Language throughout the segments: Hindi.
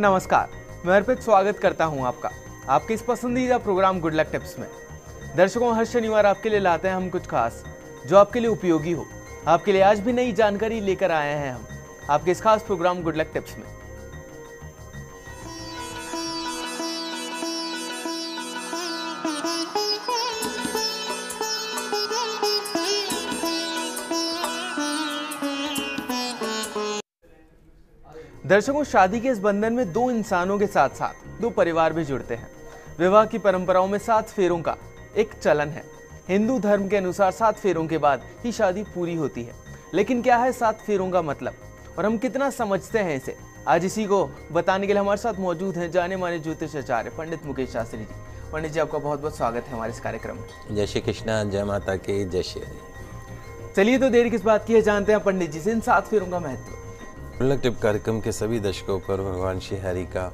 नमस्कार, मैं अर्पित स्वागत करता हूं आपका आपके इस पसंदीदा प्रोग्राम गुड लक टिप्स में। दर्शकों, हर शनिवार आपके लिए लाते हैं हम कुछ खास जो आपके लिए उपयोगी हो। आपके लिए आज भी नई जानकारी लेकर आए हैं हम आपके इस खास प्रोग्राम गुड लक टिप्स में। दर्शकों, शादी के इस बंधन में दो इंसानों के साथ साथ दो परिवार भी जुड़ते हैं। विवाह की परंपराओं में 7 फेरों का एक चलन है। हिंदू धर्म के अनुसार 7 फेरों के बाद ही शादी पूरी होती है। लेकिन क्या है 7 फेरों का मतलब और हम कितना समझते हैं इसे? आज इसी को बताने के लिए हमारे साथ मौजूद हैं जाने माने ज्योतिष आचार्य पंडित मुकेश शास्त्री जी। पंडित जी, आपका बहुत बहुत स्वागत है हमारे इस कार्यक्रम में। जय श्री कृष्णा, जय माता की, जय श्री हरि। चलिए तो देर किस बात की है, जानते हैं पंडित जी से इन 7 फेरों का महत्व। गुड लक टिप कार्यक्रम के सभी दर्शकों पर भगवान श्री हरि का,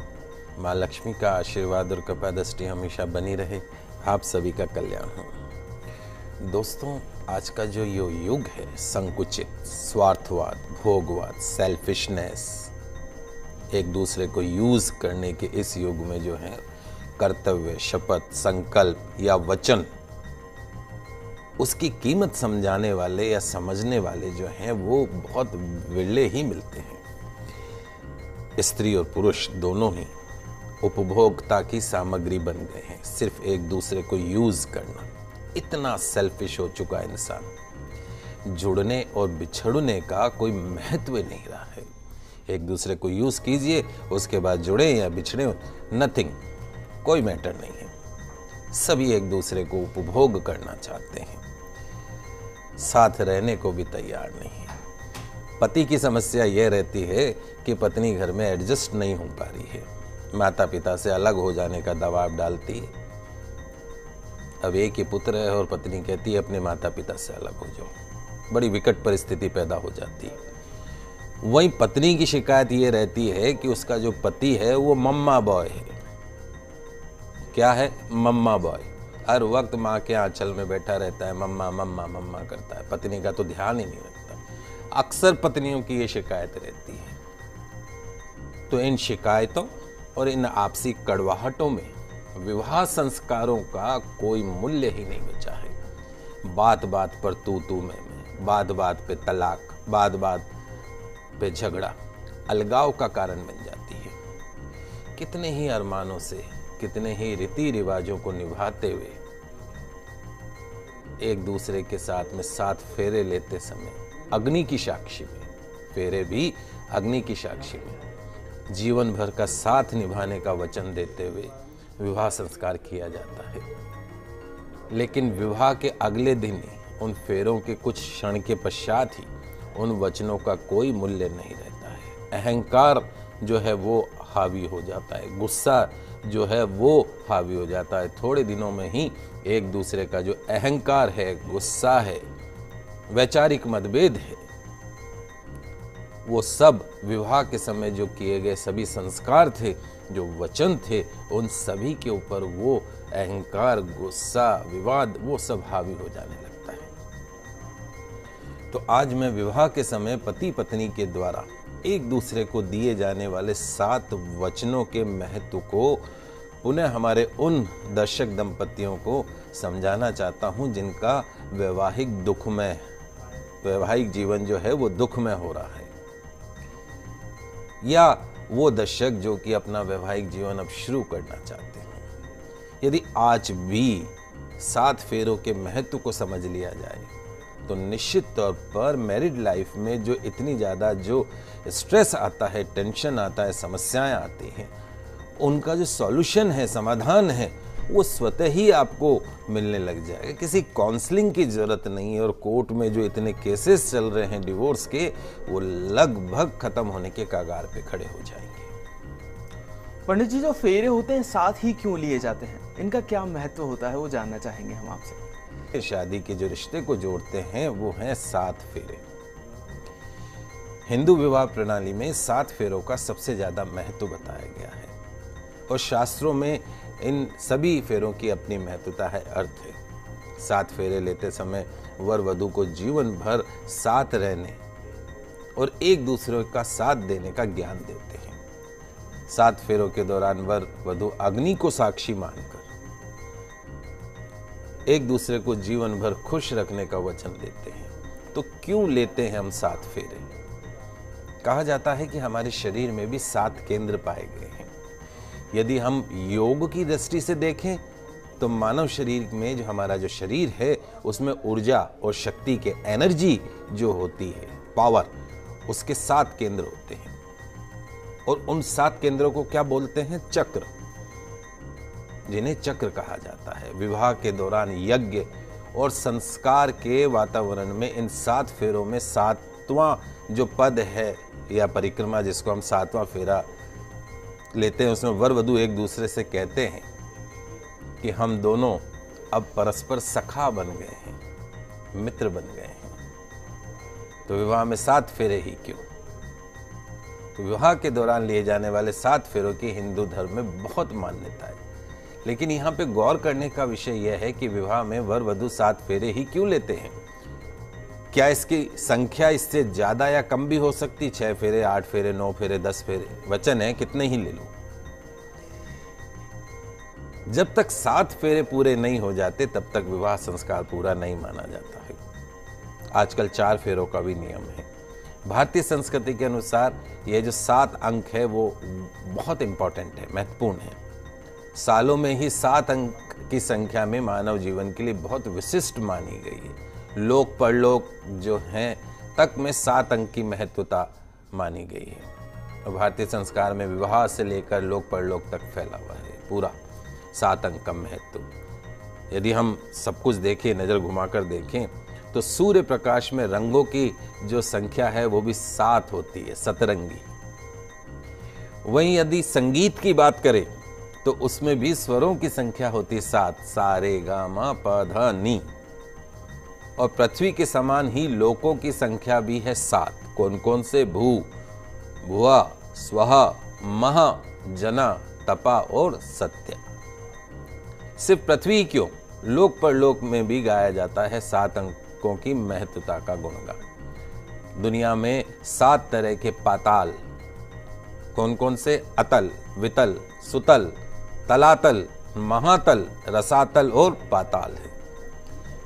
माँ लक्ष्मी का आशीर्वाद और कृपा दृष्टि हमेशा बनी रहे। आप सभी का कल्याण हो। दोस्तों, आज का जो ये युग है, संकुचित, स्वार्थवाद, भोगवाद, सेल्फिशनेस, एक दूसरे को यूज करने के इस युग में जो है कर्तव्य, शपथ, संकल्प या वचन, उसकी कीमत समझाने वाले या समझने वाले जो हैं वो बहुत विरले ही मिलते हैं। स्त्री और पुरुष दोनों ही उपभोक्ता की सामग्री बन गए हैं। सिर्फ एक दूसरे को यूज करना, इतना सेल्फिश हो चुका है इंसान। जुड़ने और बिछड़ने का कोई महत्व नहीं रहा है। एक दूसरे को यूज कीजिए, उसके बाद जुड़े या बिछड़े, नथिंग, कोई मैटर नहीं है। सभी एक दूसरे को उपभोग करना चाहते हैं, साथ रहने को भी तैयार नहीं है। पति की समस्या यह रहती है कि पत्नी घर में एडजस्ट नहीं हो पा रही है, माता पिता से अलग हो जाने का दबाव डालती है। अब एक ही पुत्र है और पत्नी कहती है अपने माता पिता से अलग हो जाओ। बड़ी विकट परिस्थिति पैदा हो जाती है। वहीं पत्नी की शिकायत ये रहती है कि उसका जो पति है वो मम्मा बॉय है। क्या है? मम्मा बॉय। हर वक्त माँ के आंचल में बैठा रहता है, मम्मा मम्मा मम्मा करता है, पत्नी का तो ध्यान ही नहीं रखता। अक्सर पत्नियों की ये शिकायत रहती है। तो इन शिकायतों और इन आपसी कड़वाहटों में विवाह संस्कारों का कोई मूल्य ही नहीं बचा है। बात बात पर तू मैं, बात बात पे तलाक, बात बात पे झगड़ा अलगाव का कारण बन जाती है। कितने ही अरमानों से, कितने ही रीति रिवाजों को निभाते हुए एक दूसरे के साथ में 7 फेरे लेते समय अग्नि की साक्षी में, फेरे भी अग्नि की साक्षी में, जीवन भर का साथ निभाने का वचन देते हुए विवाह संस्कार किया जाता है। लेकिन विवाह के अगले दिन ही, उन फेरों के कुछ क्षण के पश्चात ही उन वचनों का कोई मूल्य नहीं रहता है। अहंकार जो है वो हावी हो जाता है, गुस्सा जो है वो हावी हो जाता है। थोड़े दिनों में ही एक दूसरे का जो अहंकार है, गुस्सा है, वैचारिक मतभेद है, वो सब विवाह के समय जो किए गए सभी संस्कार थे, जो वचन थे, उन सभी के ऊपर वो अहंकार, गुस्सा, विवाद, वो सब हावी हो जाने लगता है। तो आज मैं विवाह के समय पति पत्नी के द्वारा एक दूसरे को दिए जाने वाले 7 वचनों के महत्व को पुनः हमारे उन दर्शक दंपतियों को समझाना चाहता हूं जिनका वैवाहिक जीवन जो है वो दुखमय हो रहा है, या वो दर्शक जो कि अपना वैवाहिक जीवन अब शुरू करना चाहते हैं। यदि आज भी 7 फेरों के महत्व को समझ लिया जाए तो निश्चित तौर पर मैरिड लाइफ में जो इतनी ज़्यादा जो स्ट्रेस आता है, टेंशन आता है, समस्याएं आती हैं, उनका जो सॉल्यूशन है, समाधान है, वो स्वतः ही आपको मिलने लग जाएगा। किसी काउंसलिंग की ज़रूरत नहीं है। और कोर्ट में जो इतने केसेस चल रहे हैं डिवोर्स के, वो लगभग खत्म होने के कगार पे खड़े हो जाएंगे। पंडित जी, जो फेरे होते हैं 7 ही क्यों लिए जाते हैं? इनका क्या महत्व होता है, वो जानना चाहेंगे हम आपसे। शादी के जो रिश्ते को जोड़ते हैं वो हैं 7 फेरे। हिंदू विवाह प्रणाली में 7 फेरों का सबसे ज्यादा महत्व बताया गया है और शास्त्रों में इन सभी फेरों की अपनी महत्वता है, अर्थ है। 7 फेरे लेते समय वर वधू को जीवन भर साथ रहने और एक दूसरे का साथ देने का ज्ञान देते हैं। 7 फेरों के दौरान वर वधू अग्नि को साक्षी मानकर एक दूसरे को जीवन भर खुश रखने का वचन देते हैं। तो क्यों लेते हैं हम 7 फेरे? कहा जाता है कि हमारे शरीर में भी 7 केंद्र पाए गए हैं। यदि हम योग की दृष्टि से देखें तो मानव शरीर में जो हमारा जो शरीर है उसमें ऊर्जा और शक्ति के एनर्जी जो होती है, पावर, उसके 7 केंद्र होते हैं। और उन 7 केंद्रों को क्या बोलते हैं? चक्र, जिन्हें चक्र कहा जाता है। विवाह के दौरान यज्ञ और संस्कार के वातावरण में इन 7 फेरों में 7वां जो पद है या परिक्रमा, जिसको हम 7वां फेरा लेते हैं, उसमें वर वधू एक दूसरे से कहते हैं कि हम दोनों अब परस्पर सखा बन गए हैं, मित्र बन गए हैं। तो विवाह में 7 फेरे ही क्यों? तो विवाह के दौरान लिए जाने वाले 7 फेरों की हिंदू धर्म में बहुत मान्यता है। लेकिन यहाँ पे गौर करने का विषय यह है कि विवाह में वर वधू 7 फेरे ही क्यों लेते हैं? क्या इसकी संख्या इससे ज्यादा या कम भी हो सकती? 6 फेरे, 8 फेरे, 9 फेरे, 10 फेरे, वचन है कितने ही ले लो। जब तक 7 फेरे पूरे नहीं हो जाते तब तक विवाह संस्कार पूरा नहीं माना जाता है। आजकल 4 फेरों का भी नियम है। भारतीय संस्कृति के अनुसार ये जो 7 अंक है वो बहुत इंपॉर्टेंट है, महत्वपूर्ण है। सालों में ही 7 अंक की संख्या में मानव जीवन के लिए बहुत विशिष्ट मानी गई है। लोक परलोक जो हैं तक में 7 अंक की महत्वता मानी गई है। और भारतीय संस्कार में विवाह से लेकर लोक परलोक तक फैला हुआ है पूरा 7 अंक का महत्व। यदि हम सब कुछ देखें, नजर घुमाकर देखें, तो सूर्य प्रकाश में रंगों की जो संख्या है वो भी 7 होती है, सतरंगी। वहीं यदि संगीत की बात करें तो उसमें भी स्वरों की संख्या होती है 7, सा रे गा मा प ध नी। और पृथ्वी के समान ही लोकों की संख्या भी है 7। कौन कौन से? भू, भुआ, स्वहा, महा, जना, तपा और सत्य। सिर्फ पृथ्वी क्यों, लोक परलोक में भी गाया जाता है 7 अंकों की महत्वता का गुणगान। दुनिया में 7 तरह के पाताल, कौन कौन से? अतल, वितल, सुतल, तलातल, महातल, रसातल और पाताल है।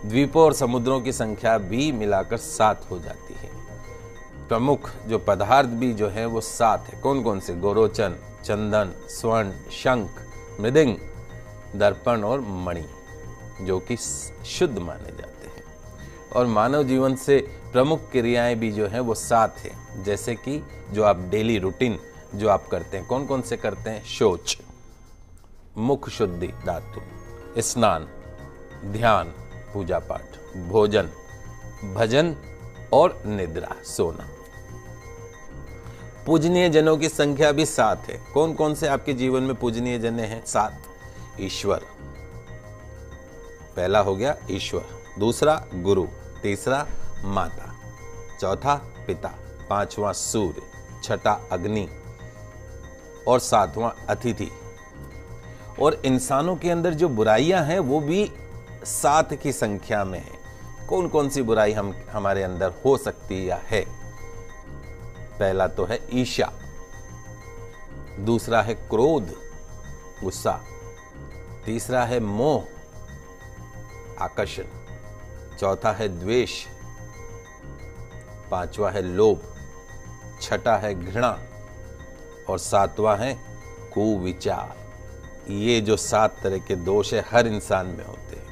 द्वीपों और समुद्रों की संख्या भी मिलाकर 7 हो जाती है। प्रमुख जो पदार्थ भी जो है वो 7 है। कौन कौन से? गोरोचन, चंदन, स्वर्ण, शंख, मृदंग, दर्पण और मणि, जो कि शुद्ध माने जाते हैं। और मानव जीवन से प्रमुख क्रियाएं भी जो हैं वो 7 हैं। जैसे कि जो आप डेली रूटीन जो आप करते हैं, कौन कौन से करते हैं? शौच, मुख शुद्धि धातु, स्नान, ध्यान, पूजा पाठ, भोजन, भजन और निद्रा, सोना। पूजनीय जनों की संख्या भी 7 है। कौन कौन से आपके जीवन में पूजनीय जन हैं? 7। ईश्वर, पहला हो गया ईश्वर, दूसरा गुरु, तीसरा माता, चौथा पिता, 5वां सूर्य, 6ठा अग्नि और 7वां अतिथि। और इंसानों के अंदर जो बुराइयां हैं वो भी 7 की संख्या में है। कौन कौन सी बुराई हमारे अंदर हो सकती या है? पहला तो है ईर्ष्या, दूसरा है क्रोध, गुस्सा, तीसरा है मोह, आकर्षण, चौथा है द्वेष, 5वां है लोभ, 6ठा है घृणा और 7वां है कुविचार। ये जो 7 तरह के दोष है हर इंसान में होते हैं।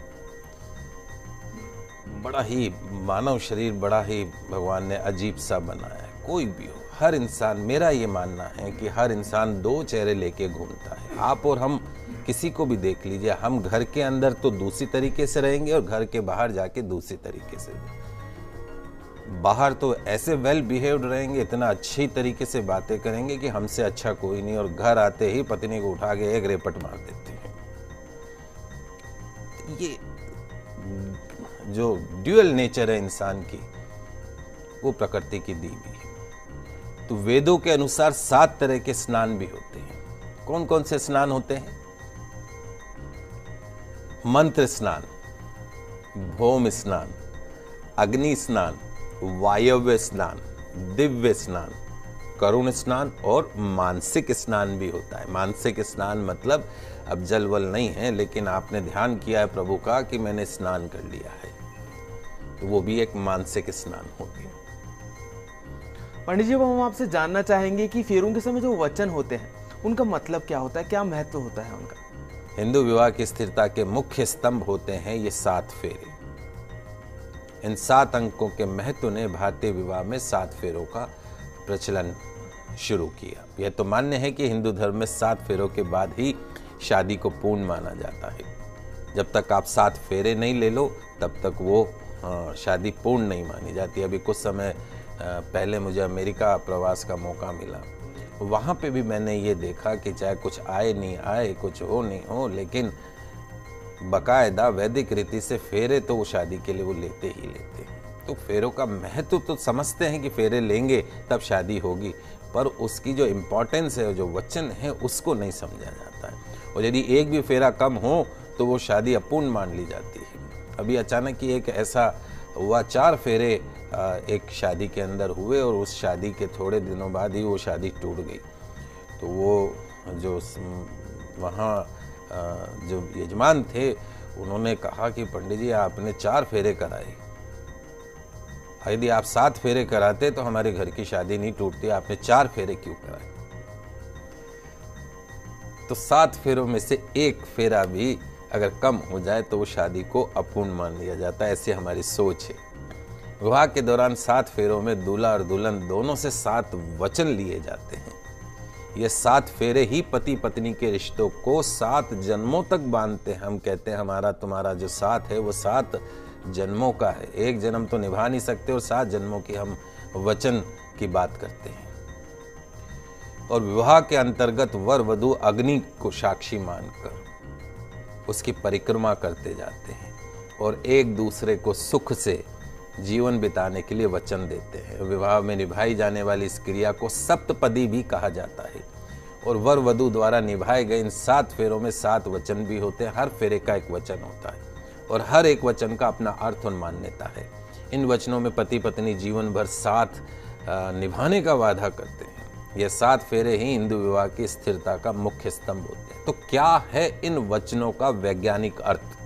बड़ा ही मानव शरीर बड़ा ही भगवान ने अजीब सा बनाया है। कोई भी हो, हर इंसान, मेरा ये मानना है कि हर इंसान 2 चेहरे लेके घूमता है। आप और हम किसी को भी देख लीजिए, हम घर के अंदर तो दूसरी तरीके से रहेंगे और घर के बाहर जाके दूसरी तरीके से। बाहर तो ऐसे वेल बिहेव्ड रहेंगे, इतना अच्छी तरीके से बातें करेंगे कि हमसे अच्छा कोई नहीं, और घर आते ही पत्नी को उठा के एक रेपट मार देते हैं। ये जो ड्यूअल नेचर है इंसान की, वो प्रकृति की दी हुई है। तो वेदों के अनुसार 7 तरह के स्नान भी होते हैं। कौन कौन से स्नान होते हैं? मंत्र स्नान, भौम स्नान, अग्नि स्नान, वायव्य स्नान, दिव्य स्नान, करुण स्नान और मानसिक स्नान भी होता है। मानसिक स्नान मतलब अब जल वल नहीं है, लेकिन आपने ध्यान किया है प्रभु का कि मैंने स्नान कर लिया है, तो वो भी एक मानसिक स्नान हो गया। पंडित जी, अब हम आपसे जानना चाहेंगे कि फेरों के समय जो वचन होते हैं उनका मतलब क्या होता है, क्या महत्व होता है उनका? हिंदू विवाह की स्थिरता के मुख्य स्तंभ होते हैं ये 7 फेरे। इन 7 अंकों के महत्व ने भारतीय विवाह में 7 फेरों का प्रचलन शुरू किया। यह तो मान्य है कि हिंदू धर्म में 7 फेरों के बाद ही शादी को पूर्ण माना जाता है। जब तक आप 7 फेरे नहीं ले लो तब तक वो शादी पूर्ण नहीं मानी जाती। अभी कुछ समय पहले मुझे अमेरिका प्रवास का मौका मिला, वहाँ पे भी मैंने ये देखा कि चाहे कुछ आए नहीं आए, कुछ हो नहीं हो, लेकिन बाकायदा वैदिक रीति से फेरे तो वो शादी के लिए वो लेते ही लेते हैं। तो फेरों का महत्व तो समझते हैं कि फेरे लेंगे तब शादी होगी, पर उसकी जो इम्पोर्टेंस है, जो वचन है, उसको नहीं समझा जाता है। और यदि एक भी फेरा कम हो तो वो शादी अपूर्ण मान ली जाती है। अभी अचानक ही एक ऐसा हुआ, 4 फेरे एक शादी के अंदर हुए और उस शादी के थोड़े दिनों बाद ही वो शादी टूट गई। तो वो जो वहाँ जो यजमान थे उन्होंने कहा कि पंडित जी आपने 4 फेरे कराए, यदि आप 7 फेरे कराते तो हमारे घर की शादी नहीं टूटती, आपने 4 फेरे क्यों कराए? तो 7 फेरों में से एक फेरा भी अगर कम हो जाए तो वो शादी को अपूर्ण मान लिया जाता है, ऐसी हमारी सोच है। विवाह के दौरान 7 फेरों में दूल्हा और दुल्हन दोनों से 7 वचन लिए जाते हैं। ये 7 फेरे ही पति पत्नी के रिश्तों को 7 जन्मों तक बांधते हैं। हम कहते हैं हमारा तुम्हारा जो साथ है वो 7 जन्मों का है। एक जन्म तो निभा नहीं सकते और 7 जन्मों की हम वचन की बात करते हैं। और विवाह के अंतर्गत वर वधू अग्नि को साक्षी मानकर उसकी परिक्रमा करते जाते हैं और एक दूसरे को सुख से जीवन बिताने के लिए वचन देते हैं। विवाह में निभाई जाने वाली इस क्रिया को सप्तपदी भी कहा जाता है और वर वधू द्वारा निभाए गए इन 7 फेरों में 7 वचन भी होते हैं। हर फेरे का एक वचन होता है और हर एक वचन का अपना अर्थ और मान्यता है। इन वचनों में पति पत्नी जीवन भर साथ निभाने का वादा करते हैं। ये 7 फेरे ही हिंदू विवाह की स्थिरता का मुख्य स्तंभ होते हैं। तो क्या है इन वचनों का वैज्ञानिक अर्थ?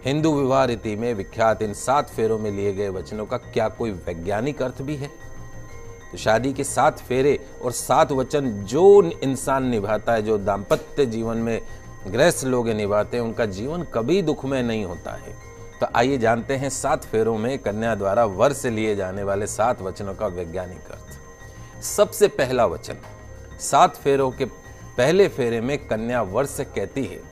हिंदू विवाह रीति में विख्यात इन 7 फेरों में लिए गए वचनों का क्या कोई वैज्ञानिक अर्थ भी है? तो शादी के 7 फेरे और 7 वचन जो इंसान निभाता है, जो दाम्पत्य जीवन में गृहस्थ लोग निभाते हैं, उनका जीवन कभी दुखमय नहीं होता है। तो आइए जानते हैं 7 फेरों में कन्या द्वारा वर से लिए जाने वाले 7 वचनों का वैज्ञानिक अर्थ। सबसे पहला वचन, 7 फेरों के पहले फेरे में कन्या वर से कहती है